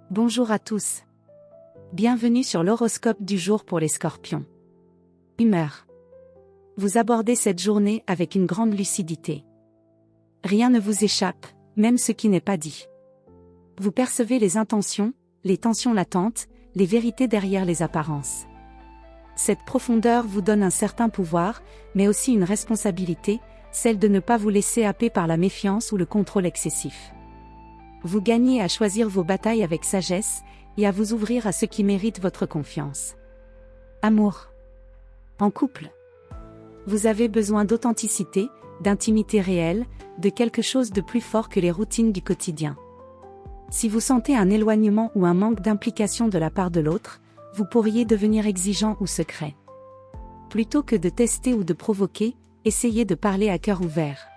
Bonjour à tous. Bienvenue sur l'horoscope du jour pour les Scorpions. Humeur. Vous abordez cette journée avec une grande lucidité. Rien ne vous échappe, même ce qui n'est pas dit. Vous percevez les intentions, les tensions latentes, les vérités derrière les apparences. Cette profondeur vous donne un certain pouvoir, mais aussi une responsabilité, celle de ne pas vous laisser happer par la méfiance ou le contrôle excessif. Vous gagnez à choisir vos batailles avec sagesse, et à vous ouvrir à ce qui mérite votre confiance. Amour. En couple. Vous avez besoin d'authenticité, d'intimité réelle, de quelque chose de plus fort que les routines du quotidien. Si vous sentez un éloignement ou un manque d'implication de la part de l'autre, vous pourriez devenir exigeant ou secret. Plutôt que de tester ou de provoquer, essayez de parler à cœur ouvert.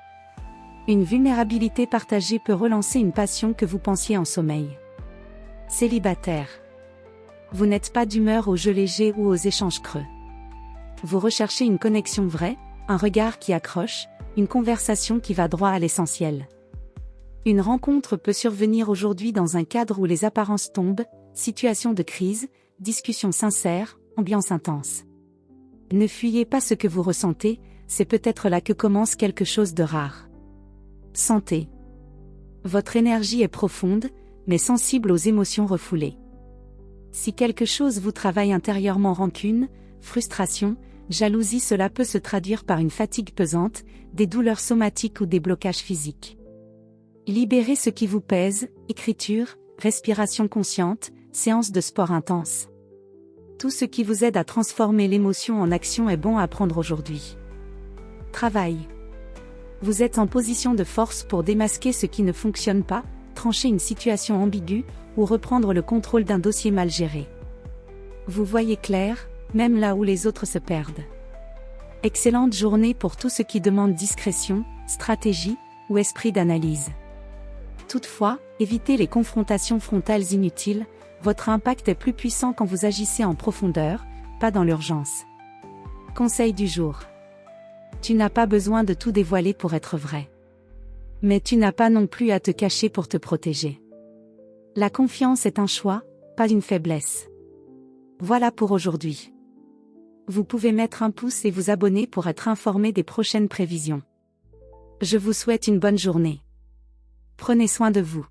Une vulnérabilité partagée peut relancer une passion que vous pensiez en sommeil. Célibataire. Vous n'êtes pas d'humeur aux jeux légers ou aux échanges creux. Vous recherchez une connexion vraie, un regard qui accroche, une conversation qui va droit à l'essentiel. Une rencontre peut survenir aujourd'hui dans un cadre où les apparences tombent, situation de crise, discussion sincère, ambiance intense. Ne fuyez pas ce que vous ressentez, c'est peut-être là que commence quelque chose de rare. Santé. Votre énergie est profonde, mais sensible aux émotions refoulées. Si quelque chose vous travaille intérieurement, rancune, frustration, jalousie, cela peut se traduire par une fatigue pesante, des douleurs somatiques ou des blocages physiques. Libérez ce qui vous pèse, écriture, respiration consciente, séance de sport intense. Tout ce qui vous aide à transformer l'émotion en action est bon à prendre aujourd'hui. Travail. Vous êtes en position de force pour démasquer ce qui ne fonctionne pas, trancher une situation ambiguë, ou reprendre le contrôle d'un dossier mal géré. Vous voyez clair, même là où les autres se perdent. Excellente journée pour tout ce qui demande discrétion, stratégie, ou esprit d'analyse. Toutefois, évitez les confrontations frontales inutiles, votre impact est plus puissant quand vous agissez en profondeur, pas dans l'urgence. Conseil du jour. Tu n'as pas besoin de tout dévoiler pour être vrai. Mais tu n'as pas non plus à te cacher pour te protéger. La confiance est un choix, pas une faiblesse. Voilà pour aujourd'hui. Vous pouvez mettre un pouce et vous abonner pour être informé des prochaines prévisions. Je vous souhaite une bonne journée. Prenez soin de vous.